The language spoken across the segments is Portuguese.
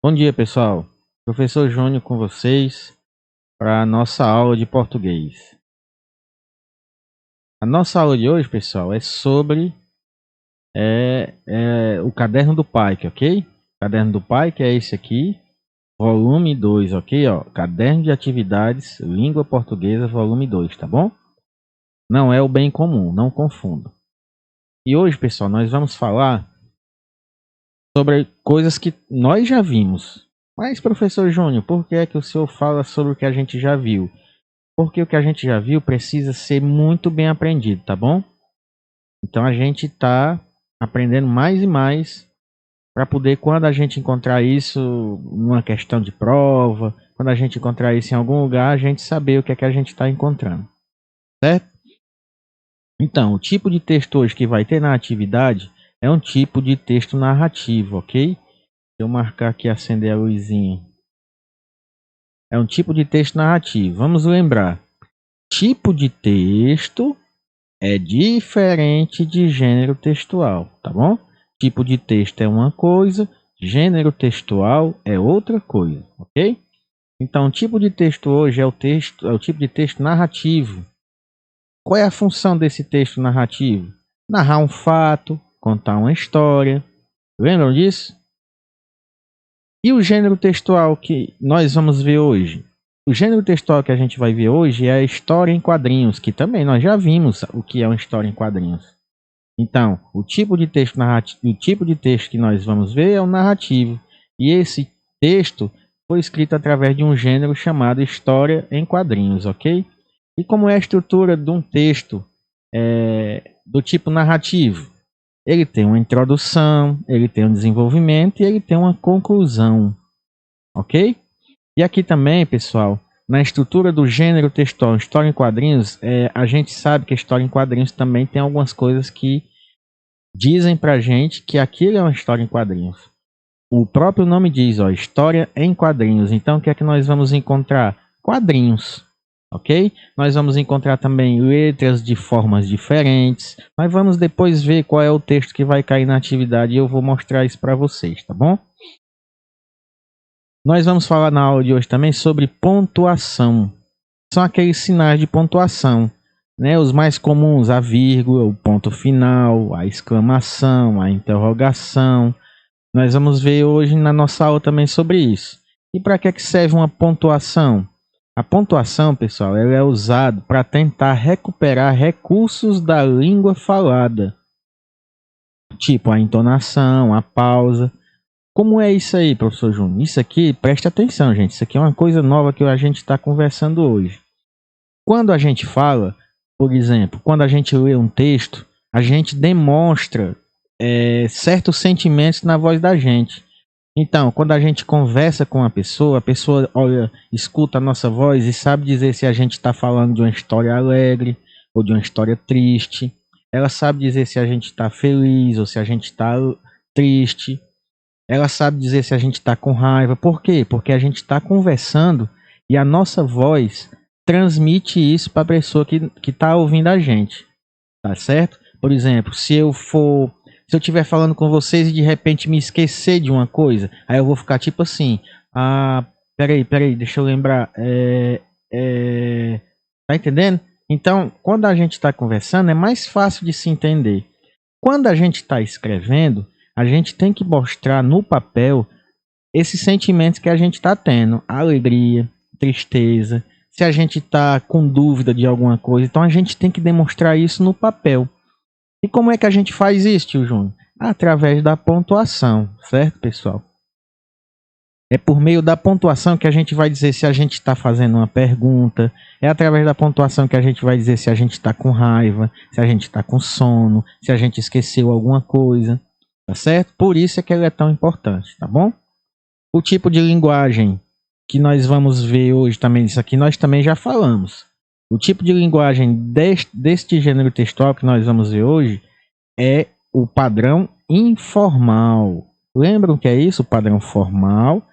Bom dia, pessoal. Professor Júnior com vocês para a nossa aula de português. A nossa aula de hoje, pessoal, é sobre o Caderno do Pike, ok? Caderno do Pike é esse aqui, volume 2, ok? Ó, Caderno de Atividades, Língua Portuguesa, volume 2, tá bom? Não é o bem comum, não confunda. E hoje, pessoal, nós vamos falar sobre coisas que nós já vimos. Mas, professor Júnior, por que é que o senhor fala sobre o que a gente já viu? Porque o que a gente já viu precisa ser muito bem aprendido, tá bom? Então a gente está aprendendo mais e mais para poder, quando a gente encontrar isso numa questão de prova, quando a gente encontrar isso em algum lugar, a gente saber o que é que a gente está encontrando, certo? Então, o tipo de texto hoje que vai ter na atividade é um tipo de texto narrativo, ok? Deixa eu marcar aqui, acender a luzinha. É um tipo de texto narrativo. Vamos lembrar. Tipo de texto é diferente de gênero textual, tá bom? Tipo de texto é uma coisa, gênero textual é outra coisa, ok? Então, o tipo de texto hoje é o tipo de texto narrativo. Qual é a função desse texto narrativo? Narrar um fato, contar uma história. Lembram disso? E o gênero textual que nós vamos ver hoje? O gênero textual que a gente vai ver hoje é a história em quadrinhos, que também nós já vimos o que é uma história em quadrinhos. Então, o tipo de texto narrativo, o tipo de texto que nós vamos ver é o narrativo. E esse texto foi escrito através de um gênero chamado história em quadrinhos, ok? E como é a estrutura de um texto do tipo narrativo? Ele tem uma introdução, ele tem um desenvolvimento e ele tem uma conclusão, ok? E aqui também, pessoal, na estrutura do gênero textual, história em quadrinhos, a gente sabe que a história em quadrinhos também tem algumas coisas que dizem pra gente que aquilo é uma história em quadrinhos. O próprio nome diz, ó, história em quadrinhos. Então, o que é que nós vamos encontrar? Quadrinhos, ok? Nós vamos encontrar também letras de formas diferentes. Mas vamos depois ver qual é o texto que vai cair na atividade e eu vou mostrar isso para vocês, tá bom? Nós vamos falar na aula de hoje também sobre pontuação. São aqueles sinais de pontuação, né? Os mais comuns, a vírgula, o ponto final, a exclamação, a interrogação. Nós vamos ver hoje na nossa aula também sobre isso. E para que serve uma pontuação? A pontuação, pessoal, ela é usada para tentar recuperar recursos da língua falada, tipo a entonação, a pausa. Como é isso aí, professor Júnior? Isso aqui, preste atenção, gente. Isso aqui é uma coisa nova que a gente está conversando hoje. Quando a gente fala, por exemplo, quando a gente lê um texto, a gente demonstra certos sentimentos na voz da gente. Então, quando a gente conversa com a pessoa olha, escuta a nossa voz e sabe dizer se a gente está falando de uma história alegre ou de uma história triste. Ela sabe dizer se a gente está feliz ou se a gente está triste. Ela sabe dizer se a gente está com raiva. Por quê? Porque a gente está conversando e a nossa voz transmite isso para a pessoa que está ouvindo a gente. Tá certo? Por exemplo, se eu estiver falando com vocês e de repente me esquecer de uma coisa, aí eu vou ficar tipo assim, peraí, deixa eu lembrar, tá entendendo? Então, quando a gente está conversando, é mais fácil de se entender. Quando a gente está escrevendo, a gente tem que mostrar no papel esses sentimentos que a gente está tendo, alegria, tristeza, se a gente está com dúvida de alguma coisa, então a gente tem que demonstrar isso no papel. E como é que a gente faz isso, tio Júnior? Através da pontuação, certo, pessoal? É por meio da pontuação que a gente vai dizer se a gente está fazendo uma pergunta. É através da pontuação que a gente vai dizer se a gente está com raiva, se a gente está com sono, se a gente esqueceu alguma coisa. Tá certo? Por isso é que ela é tão importante, tá bom? O tipo de linguagem que nós vamos ver hoje também, isso aqui nós também já falamos. O tipo de linguagem deste gênero textual que nós vamos ver hoje é o padrão informal. Lembram o que é isso? O padrão formal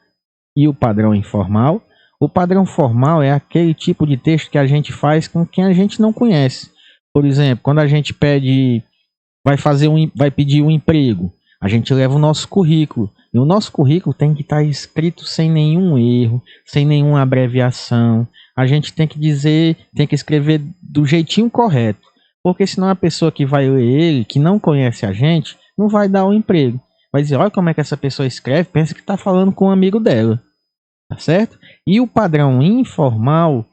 e o padrão informal. O padrão formal é aquele tipo de texto que a gente faz com quem a gente não conhece. Por exemplo, quando a gente vai pedir um emprego, a gente leva o nosso currículo E o nosso currículo tem que estar escrito sem nenhum erro, sem nenhuma abreviação. A gente tem que dizer, tem que escrever do jeitinho correto. Porque senão a pessoa que vai ler ele, que não conhece a gente, não vai dar o emprego. Vai dizer, olha como é que essa pessoa escreve, pensa que está falando com um amigo dela. Tá certo? E o padrão informal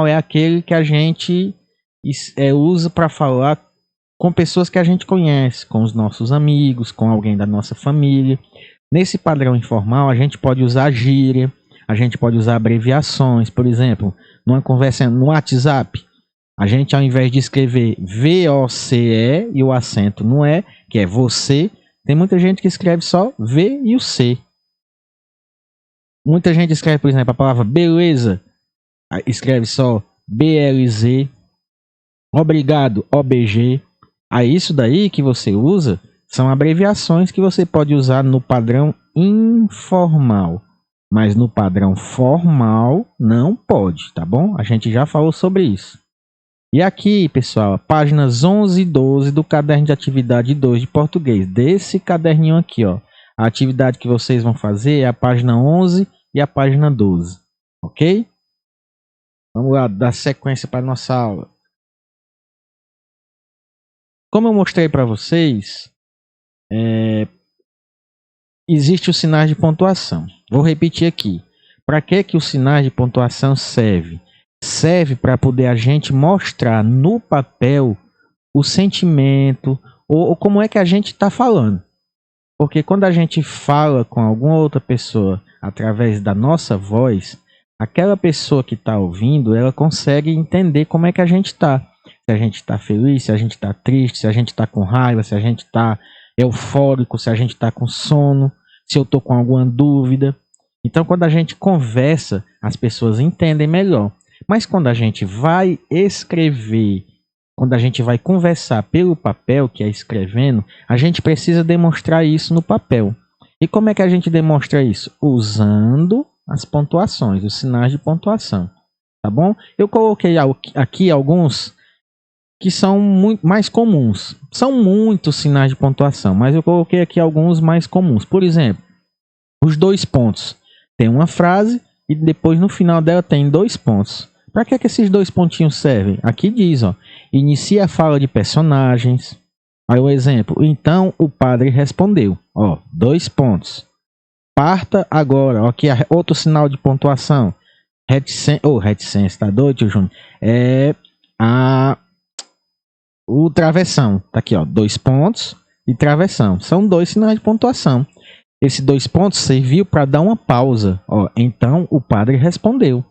é aquele que a gente usa para falar com pessoas que a gente conhece, com os nossos amigos, com alguém da nossa família. Nesse padrão informal, a gente pode usar gíria, a gente pode usar abreviações. Por exemplo, numa conversa no WhatsApp, a gente, ao invés de escrever VOCE e o acento no E, que é você, tem muita gente que escreve só V e o C. Muita gente escreve, por exemplo, a palavra beleza, escreve só BLZ, obrigado, OBG. Aí isso daí que você usa são abreviações que você pode usar no padrão informal, mas no padrão formal não pode, tá bom? A gente já falou sobre isso. E aqui, pessoal, páginas 11 e 12 do caderno de atividade 2 de português, desse caderninho aqui, ó. A atividade que vocês vão fazer é a página 11 e a página 12, ok? Vamos lá, dar sequência para a nossa aula. Como eu mostrei para vocês, existe os sinais de pontuação. Vou repetir aqui. Para que os sinais de pontuação servem? Serve para poder a gente mostrar no papel o sentimento ou como é que a gente está falando. Porque quando a gente fala com alguma outra pessoa através da nossa voz, aquela pessoa que está ouvindo, ela consegue entender como é que a gente está. Se a gente está feliz, se a gente está triste, se a gente está com raiva, se a gente está eufórico, se a gente está com sono, se eu estou com alguma dúvida. Então, quando a gente conversa, as pessoas entendem melhor. Mas quando a gente vai escrever, quando a gente vai conversar pelo papel, que é escrevendo, a gente precisa demonstrar isso no papel. E como é que a gente demonstra isso? Usando as pontuações, os sinais de pontuação. Tá bom? Eu coloquei aqui alguns que são muito mais comuns. São muitos sinais de pontuação, mas eu coloquei aqui alguns mais comuns. Por exemplo, os 2 pontos. Tem uma frase e depois no final dela tem 2 pontos. Para que esses 2 pontinhos servem? Aqui diz, ó, inicia a fala de personagens. Aí o exemplo, então o padre respondeu, ó, 2 pontos. Parta agora, ó, aqui outro sinal de pontuação. Reticência, tá doido, tio Júnior? O travessão, tá aqui, ó, 2 pontos e travessão. São 2 sinais de pontuação. Esses 2 pontos serviu para dar uma pausa, ó, então o padre respondeu.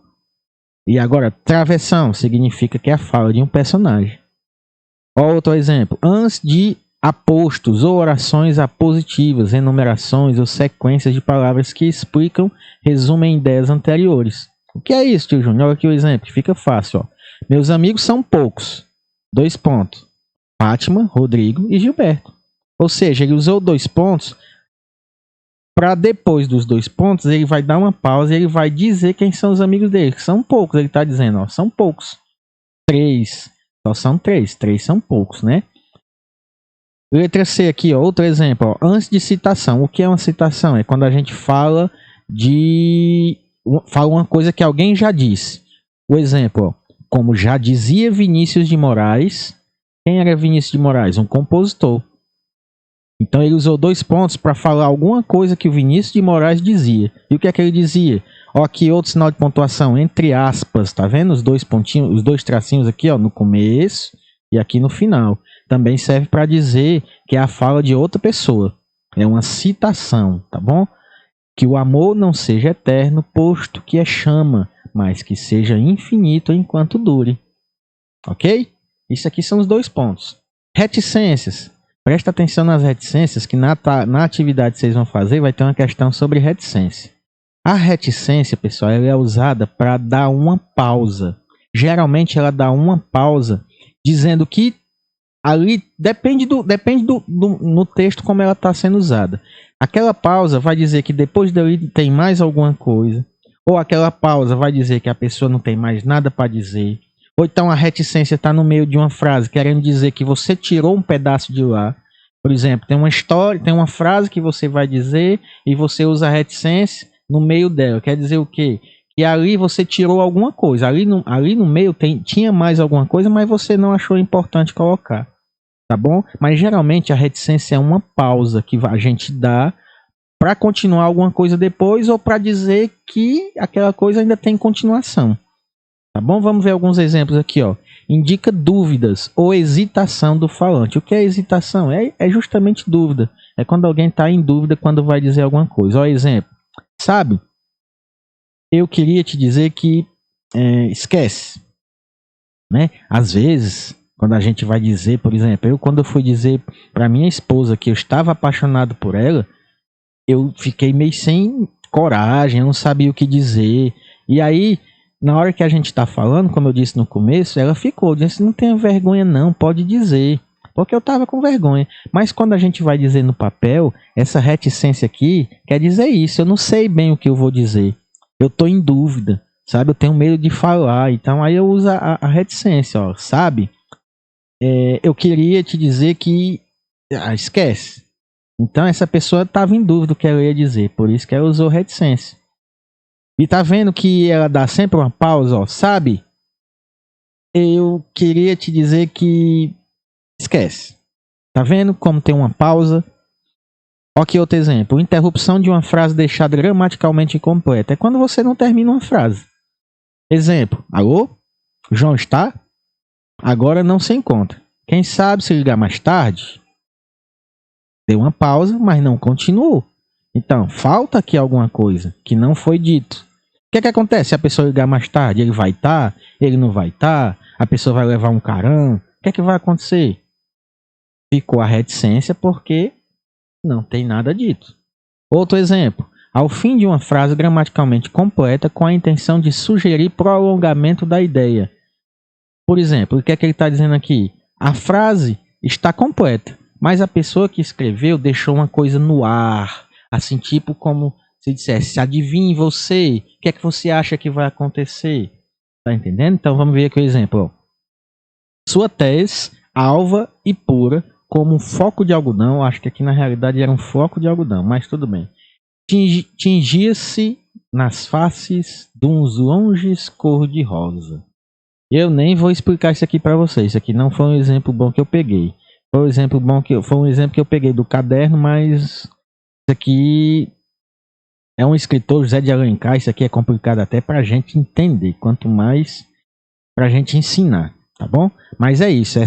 E agora, travessão significa que é a fala de um personagem. Outro exemplo. Antes de apostos ou orações apositivas, enumerações ou sequências de palavras que explicam, resumem ideias anteriores. O que é isso, tio Júnior? Olha aqui o exemplo, fica fácil. Ó. Meus amigos são poucos. 2 pontos. Fátima, Rodrigo e Gilberto. Ou seja, ele usou 2 pontos para depois dos 2 pontos, ele vai dar uma pausa e ele vai dizer quem são os amigos dele. Que são poucos, ele está dizendo, ó, são poucos. 3, só são 3. 3 são poucos, né? Letra C aqui, ó, outro exemplo. Ó, antes de citação. O que é uma citação? É quando a gente fala uma coisa que alguém já disse. O exemplo, ó, como já dizia Vinícius de Moraes. Quem era Vinícius de Moraes? Um compositor. Então ele usou 2 pontos para falar alguma coisa que o Vinícius de Moraes dizia. E o que é que ele dizia? Ó, aqui outro sinal de pontuação, entre aspas, tá vendo? Os 2 pontinhos, os 2 tracinhos aqui, ó, no começo e aqui no final. Também serve para dizer que é a fala de outra pessoa. É uma citação, tá bom? Que o amor não seja eterno, posto que é chama, mas que seja infinito enquanto dure. Ok? Isso aqui são os 2 pontos. Reticências. Presta atenção nas reticências, que na atividade que vocês vão fazer vai ter uma questão sobre reticência. A reticência, pessoal, ela é usada para dar uma pausa. Geralmente ela dá uma pausa dizendo que ali depende no texto como ela está sendo usada. Aquela pausa vai dizer que depois dali tem mais alguma coisa. Ou aquela pausa vai dizer que a pessoa não tem mais nada para dizer. Ou então a reticência está no meio de uma frase, querendo dizer que você tirou um pedaço de lá. Por exemplo, tem uma história, tem uma frase que você vai dizer e você usa a reticência no meio dela. Quer dizer o quê? Que ali você tirou alguma coisa. Ali no meio tinha mais alguma coisa, mas você não achou importante colocar. Tá bom? Mas geralmente a reticência é uma pausa que a gente dá para continuar alguma coisa depois ou para dizer que aquela coisa ainda tem continuação. Tá bom? Vamos ver alguns exemplos aqui, ó. Indica dúvidas ou hesitação do falante. O que é hesitação? É justamente dúvida. É quando alguém está em dúvida quando vai dizer alguma coisa. Ó, exemplo. Sabe? Eu queria te dizer que esquece. Né? Às vezes, quando a gente vai dizer, por exemplo, quando eu fui dizer para minha esposa que eu estava apaixonado por ela, eu fiquei meio sem coragem, eu não sabia o que dizer. E aí, na hora que a gente está falando, como eu disse no começo, ela ficou, disse, não tenha vergonha não, pode dizer. Porque eu estava com vergonha. Mas quando a gente vai dizer no papel, essa reticência aqui quer dizer isso. Eu não sei bem o que eu vou dizer. Eu estou em dúvida, sabe? Eu tenho medo de falar. Então aí eu uso a reticência, ó, sabe? Eu queria te dizer que... esquece. Então essa pessoa estava em dúvida do que ela ia dizer. Por isso que ela usou reticência. E tá vendo que ela dá sempre uma pausa, ó, sabe? Eu queria te dizer que... esquece. Tá vendo como tem uma pausa? Ó, aqui outro exemplo. Interrupção de uma frase deixada gramaticalmente incompleta. É quando você não termina uma frase. Exemplo. Alô? João está? Agora não se encontra. Quem sabe se ligar mais tarde? Deu uma pausa, mas não continuou. Então, falta aqui alguma coisa que não foi dito. O que acontece se a pessoa ligar mais tarde? Ele vai estar? Ele não vai estar? A pessoa vai levar um carão? O que vai acontecer? Ficou a reticência porque não tem nada dito. Outro exemplo. Ao fim de uma frase gramaticalmente completa com a intenção de sugerir prolongamento da ideia. Por exemplo, o que ele está dizendo aqui? A frase está completa, mas a pessoa que escreveu deixou uma coisa no ar. Assim, tipo como se dissesse, adivinhe você, o que é que você acha que vai acontecer? Tá entendendo? Então vamos ver aqui o exemplo. Ó. Sua tez, alva e pura, como um foco de algodão, acho que aqui na realidade era um floco de algodão, mas tudo bem. Tingia-se nas faces de uns longes cor-de-rosa. Eu nem vou explicar isso aqui para vocês, isso aqui não foi um exemplo bom que eu peguei. Foi um exemplo que eu peguei do caderno, mas isso aqui é um escritor, José de Alencar, isso aqui é complicado até para a gente entender, quanto mais para a gente ensinar, tá bom? Mas é isso,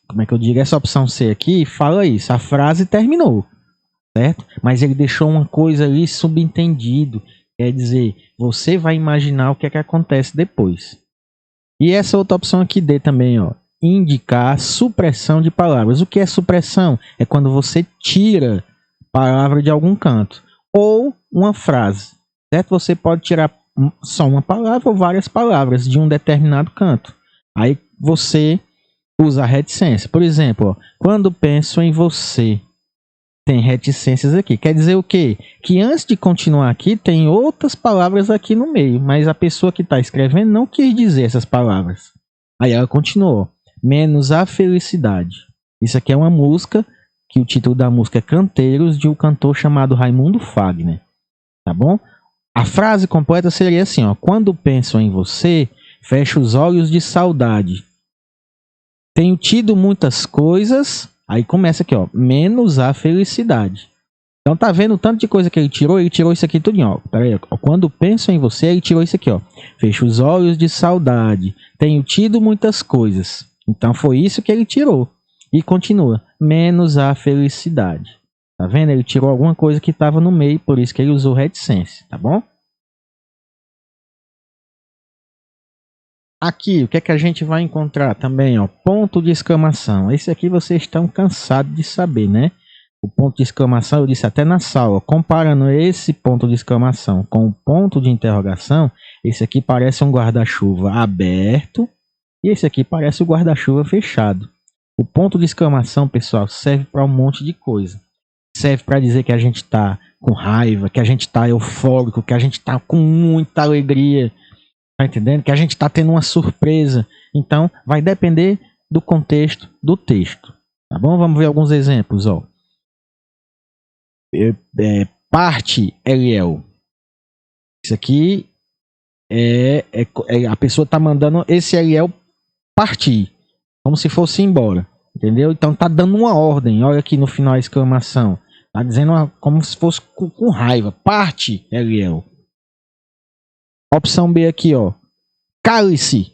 como é que eu digo? Essa opção C aqui fala isso, a frase terminou, certo? Mas ele deixou uma coisa ali subentendido, quer dizer, você vai imaginar o que é que acontece depois. E essa outra opção aqui D também, ó. Indicar supressão de palavras. O que é supressão? É quando você tira palavra de algum canto. Ou uma frase. Certo? Você pode tirar só uma palavra ou várias palavras de um determinado canto. Aí você usa a reticência. Por exemplo, ó, quando penso em você. Tem reticências aqui. Quer dizer o quê? Que antes de continuar aqui, tem outras palavras aqui no meio. Mas a pessoa que está escrevendo não quis dizer essas palavras. Aí ela continuou. Menos a felicidade. Isso aqui é uma música, que o título da música é Canteiros, de um cantor chamado Raimundo Fagner. Tá bom? A frase completa seria assim, ó. Quando penso em você, fecho os olhos de saudade. Tenho tido muitas coisas... Aí começa aqui, ó, menos a felicidade. Então tá vendo o tanto de coisa que ele tirou isso aqui tudo, ó. Pera aí, ó. Quando penso em você, ele tirou isso aqui, ó. Fecho os olhos de saudade. Tenho tido muitas coisas. Então foi isso que ele tirou. E continua, menos a felicidade. Tá vendo? Ele tirou alguma coisa que estava no meio, por isso que ele usou reticência, tá bom? Aqui, o que é que a gente vai encontrar também, ó? Ponto de exclamação. Esse aqui vocês estão cansados de saber, né? O ponto de exclamação, eu disse até na sala, comparando esse ponto de exclamação com o ponto de interrogação, esse aqui parece um guarda-chuva aberto e esse aqui parece o guarda-chuva fechado. O ponto de exclamação, pessoal, serve para um monte de coisa. Serve para dizer que a gente está com raiva, que a gente está eufórico, que a gente está com muita alegria. Tá entendendo? Que a gente está tendo uma surpresa. Então, vai depender do contexto do texto. Tá bom? Vamos ver alguns exemplos. Ó. Parte Eliel. Isso aqui a pessoa está mandando esse Eliel partir. Como se fosse embora. Entendeu? Então tá dando uma ordem. Olha aqui no final a exclamação. Tá dizendo como se fosse com raiva. Parte, Eliel. Opção B aqui, ó. Cale-se.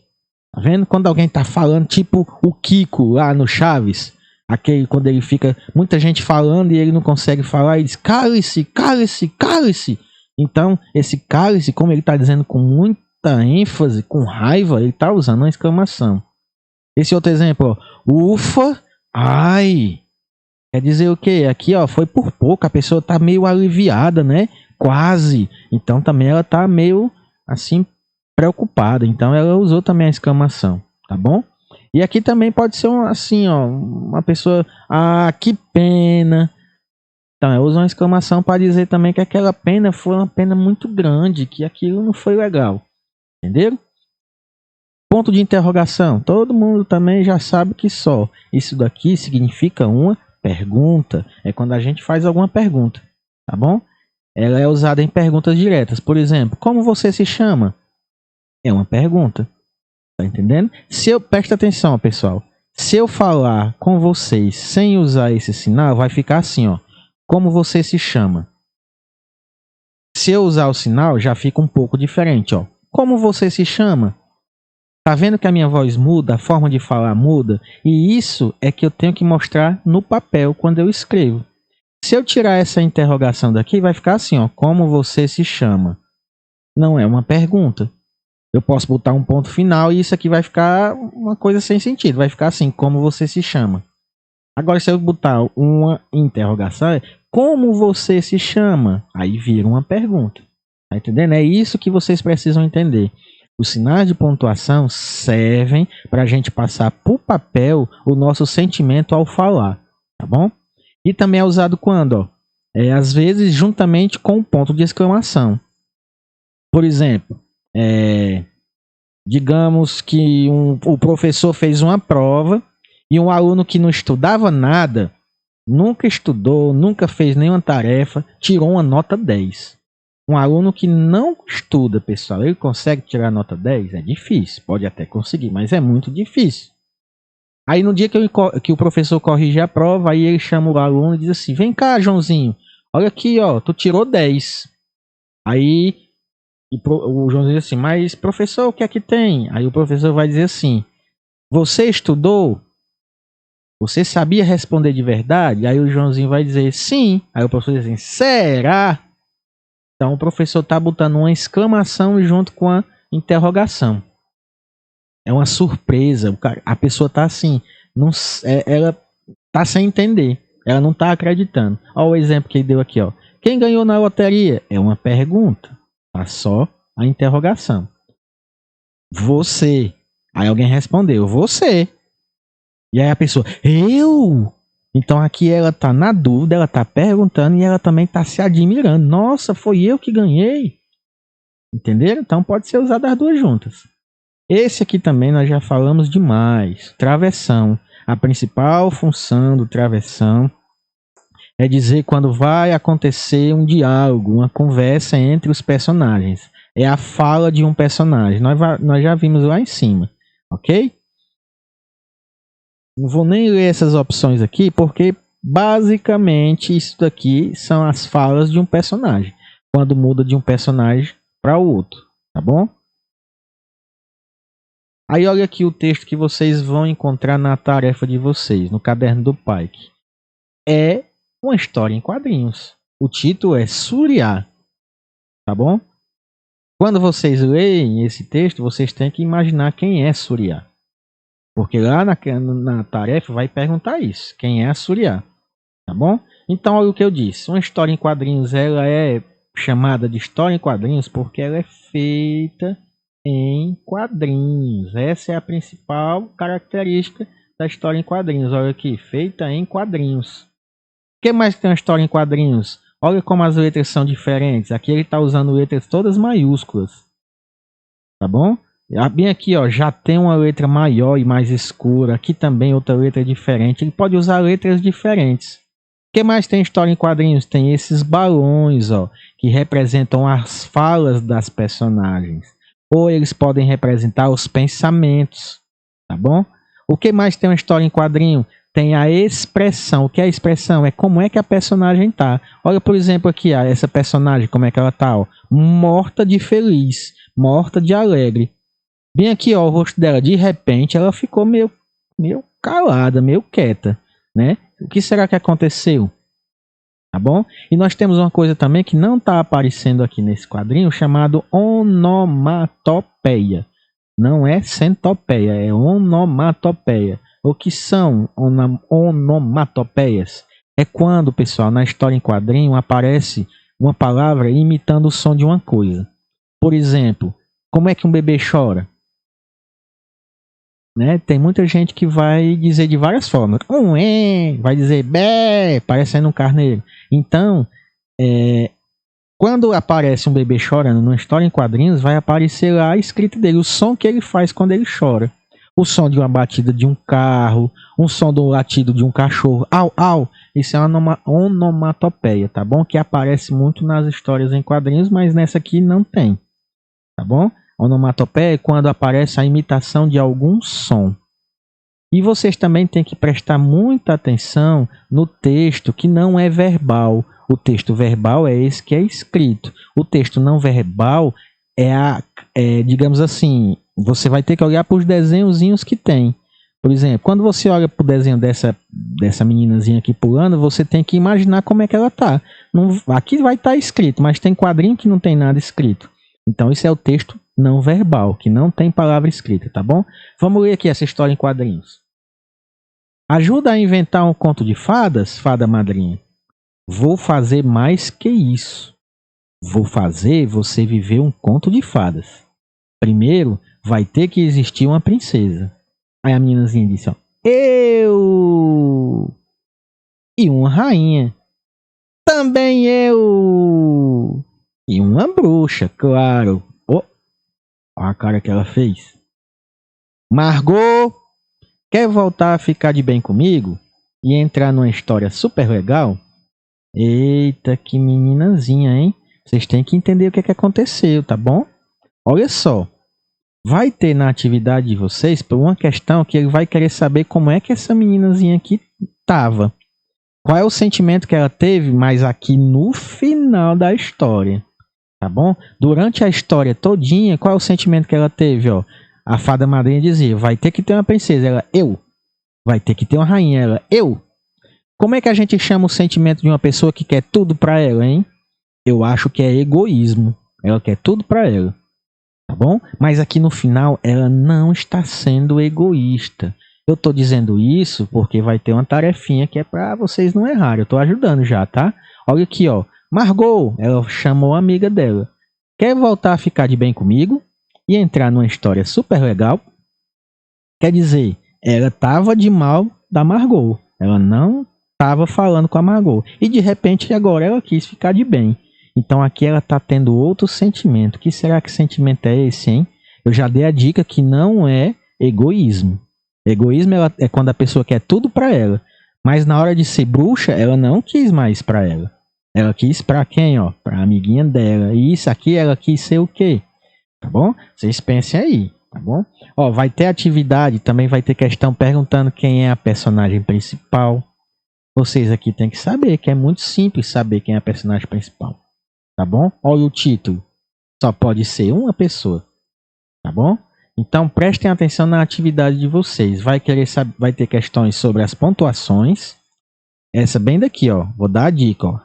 Tá vendo? Quando alguém tá falando, tipo o Kiko lá no Chaves. Aquele quando ele fica muita gente falando e ele não consegue falar. Ele diz cale-se, cale-se, cale-se. Então esse cale-se, como ele tá dizendo com muita ênfase, com raiva, ele tá usando uma exclamação. Esse outro exemplo, ó. Ufa, ai. Quer dizer o quê? Aqui, ó, foi por pouco. A pessoa tá meio aliviada, né? Quase. Então também ela tá meio, assim, preocupada. Então ela usou também a exclamação, tá bom? E aqui também pode ser assim, ó, uma pessoa, ah, que pena. Então ela usa uma exclamação para dizer também que aquela pena foi uma pena muito grande, que aquilo não foi legal. Entenderam? Ponto de interrogação. Todo mundo também já sabe que só isso daqui significa uma pergunta. É quando a gente faz alguma pergunta, tá bom? Ela é usada em perguntas diretas. Por exemplo, como você se chama? É uma pergunta. Tá entendendo? Presta atenção, pessoal. Se eu falar com vocês sem usar esse sinal, vai ficar assim, ó. Como você se chama? Se eu usar o sinal, já fica um pouco diferente, ó. Como você se chama? Tá vendo que a minha voz muda, a forma de falar muda? E isso é que eu tenho que mostrar no papel quando eu escrevo. Se eu tirar essa interrogação daqui, vai ficar assim, ó. Como você se chama? Não é uma pergunta. Eu posso botar um ponto final e isso aqui vai ficar uma coisa sem sentido. Vai ficar assim, como você se chama? Agora, se eu botar uma interrogação, é como você se chama? Aí vira uma pergunta. Tá entendendo? É isso que vocês precisam entender. Os sinais de pontuação servem para a gente passar por papel o nosso sentimento ao falar, tá bom? E também é usado quando? Ó, às vezes juntamente com um ponto de exclamação. Por exemplo, digamos que o professor fez uma prova e um aluno que não estudava nada, nunca estudou, nunca fez nenhuma tarefa, tirou uma nota 10. Um aluno que não estuda, pessoal, ele consegue tirar nota 10? É difícil, pode até conseguir, mas é muito difícil. Aí no dia que o professor corrige a prova, aí ele chama o aluno e diz assim, vem cá, Joãozinho, olha aqui, ó, tu tirou 10. Aí o Joãozinho diz assim, mas professor, o que é que tem? Aí o professor vai dizer assim, você estudou? Você sabia responder de verdade? Aí o Joãozinho vai dizer sim. Aí o professor diz assim, será? Então o professor está botando uma exclamação junto com a interrogação. É uma surpresa. A pessoa está assim, ela está sem entender. Ela não está acreditando. Olha o exemplo que ele deu aqui. Ó. Quem ganhou na loteria? É uma pergunta. Tá só a interrogação. Você. Aí alguém respondeu, você. E aí a pessoa, eu? Então aqui ela está na dúvida, ela está perguntando e ela também está se admirando. Nossa, foi eu que ganhei. Entenderam? Então pode ser usado as duas juntas. Esse aqui também nós já falamos demais. Travessão. A principal função do travessão é dizer quando vai acontecer um diálogo, uma conversa entre os personagens. É a fala de um personagem. Nós já vimos lá em cima. Ok? Não vou nem ler essas opções aqui, porque basicamente isso daqui são as falas de um personagem. Quando muda de um personagem para o outro, tá bom? Aí olha aqui o texto que vocês vão encontrar na tarefa de vocês, no caderno do Pike. É uma história em quadrinhos. O título é Suriá, tá bom? Quando vocês leem esse texto, vocês têm que imaginar quem é Suriá. Porque lá na tarefa vai perguntar isso. Quem é a Suriá? Tá bom? Então olha o que eu disse. Uma história em quadrinhos ela é chamada de história em quadrinhos porque ela é feita em quadrinhos. Essa é a principal característica da história em quadrinhos. Olha aqui. Feita em quadrinhos. O que mais tem uma história em quadrinhos? Olha como as letras são diferentes. Aqui ele está usando letras todas maiúsculas. Tá bom? Bem aqui, ó, já tem uma letra maior e mais escura. Aqui também outra letra diferente. Ele pode usar letras diferentes. O que mais tem história em quadrinhos? Tem esses balões, ó, que representam as falas das personagens. Ou eles podem representar os pensamentos, tá bom? O que mais tem uma história em quadrinho? Tem a expressão. O que é a expressão? É como é que a personagem tá. Olha, por exemplo, aqui, ó, essa personagem, como é que ela tá, ó, morta de feliz, morta de alegre. Bem aqui, ó, o rosto dela, de repente, ela ficou meio calada, meio quieta, né? O que será que aconteceu? Tá bom? E nós temos uma coisa também que não está aparecendo aqui nesse quadrinho, chamado onomatopeia. Não é centopeia, é onomatopeia. O que são onomatopeias? É quando, pessoal, na história em quadrinho aparece uma palavra imitando o som de uma coisa. Por exemplo, como é que um bebê chora? Né? Tem muita gente que vai dizer de várias formas. Vai dizer bé, parecendo um carneiro. Então, quando aparece um bebê chorando numa história em quadrinhos, vai aparecer lá a escrita dele, o som que ele faz quando ele chora. O som de uma batida de um carro, um som do latido de um cachorro. Au, au. Isso é uma onomatopeia, tá bom? Que aparece muito nas histórias em quadrinhos, mas nessa aqui não tem. Tá bom? Onomatopeia é quando aparece a imitação de algum som. E vocês também têm que prestar muita atenção no texto que não é verbal. O texto verbal é esse que é escrito. O texto não verbal digamos assim, você vai ter que olhar para os desenhozinhos que tem. Por exemplo, quando você olha para o desenho dessa meninazinha aqui pulando, você tem que imaginar como é que ela tá. Aqui vai estar escrito, mas tem quadrinho que não tem nada escrito. Então isso é o texto não verbal, que não tem palavra escrita, tá bom? Vamos ler aqui essa história em quadrinhos. Ajuda a inventar um conto de fadas, fada madrinha? Vou fazer mais que isso. Vou fazer você viver um conto de fadas. Primeiro, vai ter que existir uma princesa. Aí a meninazinha disse, ó, eu! E uma rainha. Também eu! E uma bruxa, claro. Olha a cara que ela fez. Margot, quer voltar a ficar de bem comigo? E entrar numa história super legal? Eita, que meninazinha, hein? Vocês têm que entender o que aconteceu, tá bom? Olha só. Vai ter na atividade de vocês por uma questão que ele vai querer saber como é que essa meninazinha aqui tava. Qual é o sentimento que ela teve, mas aqui no final da história. Tá bom? Durante a história todinha, qual é o sentimento que ela teve, ó? A fada madrinha dizia, vai ter que ter uma princesa. Ela, eu. Vai ter que ter uma rainha. Ela, eu. Como é que a gente chama o sentimento de uma pessoa que quer tudo pra ela, hein? Eu acho que é egoísmo. Ela quer tudo pra ela. Tá bom? Mas aqui no final, ela não está sendo egoísta. Eu tô dizendo isso porque vai ter uma tarefinha que é pra vocês não errarem. Eu tô ajudando já, tá? Olha aqui, ó. Margot, ela chamou a amiga dela. Quer voltar a ficar de bem comigo? E entrar numa história super legal? Quer dizer, ela tava de mal da Margot. Ela não tava falando com a Margot. E de repente agora ela quis ficar de bem. Então aqui ela tá tendo outro sentimento. Que será que sentimento é esse, hein? Eu já dei a dica que não é egoísmo. Egoísmo é quando a pessoa quer tudo pra ela. Mas na hora de ser bruxa, ela não quis mais pra ela. Ela quis pra quem, ó? Pra amiguinha dela. E isso aqui ela quis ser o quê? Tá bom? Vocês pensem aí, tá bom? Ó, vai ter atividade, também vai ter questão perguntando quem é a personagem principal. Vocês aqui têm que saber, que é muito simples saber quem é a personagem principal. Tá bom? Olha o título. Só pode ser uma pessoa. Tá bom? Então prestem atenção na atividade de vocês. Vai ter questões sobre as pontuações. Essa bem daqui, ó. Vou dar a dica, ó.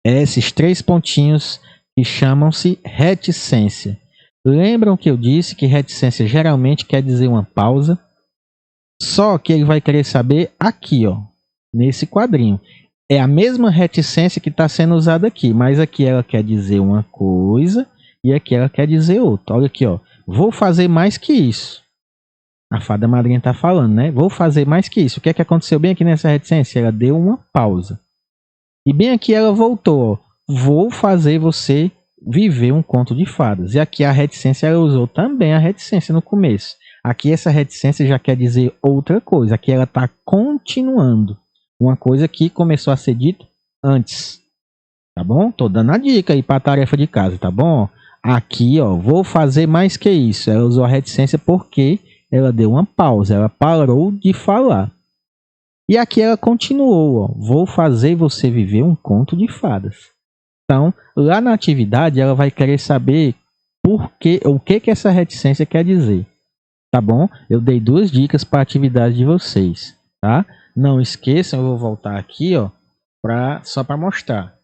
Esses 3 pontinhos que chamam-se reticência. Lembram que eu disse que reticência geralmente quer dizer uma pausa? Só que ele vai querer saber aqui, ó, nesse quadrinho. É a mesma reticência que está sendo usada aqui, mas aqui ela quer dizer uma coisa e aqui ela quer dizer outra. Olha aqui, ó. Vou fazer mais que isso. A fada madrinha está falando, né? Vou fazer mais que isso. O que é que aconteceu bem aqui nessa reticência? Ela deu uma pausa. E bem aqui ela voltou, ó. Vou fazer você viver um conto de fadas. E aqui a reticência, ela usou também a reticência no começo. Aqui essa reticência já quer dizer outra coisa. Aqui ela está continuando uma coisa que começou a ser dita antes. Tá bom? Tô dando a dica aí para a tarefa de casa, tá bom? Aqui, ó, vou fazer mais que isso. Ela usou a reticência porque ela deu uma pausa, ela parou de falar. E aqui ela continuou, ó, vou fazer você viver um conto de fadas. Então, lá na atividade, ela vai querer saber o que essa reticência quer dizer. Tá bom? Eu dei 2 dicas para a atividade de vocês, tá? Não esqueçam, eu vou voltar aqui, ó, só para mostrar.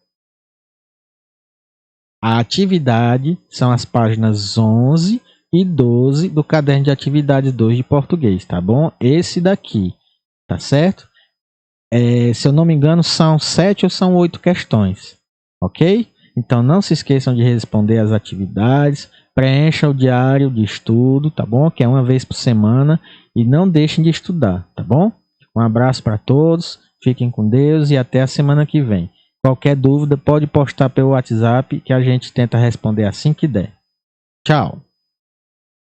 A atividade são as páginas 11 e 12 do caderno de atividades 2 de português, tá bom? Esse daqui, tá certo? Se eu não me engano, são 7 ou são 8 questões, ok? Então não se esqueçam de responder as atividades, preencha o diário de estudo, tá bom? Que é uma vez por semana, e não deixem de estudar, tá bom? Um abraço para todos, fiquem com Deus e até a semana que vem. Qualquer dúvida pode postar pelo WhatsApp que a gente tenta responder assim que der. Tchau!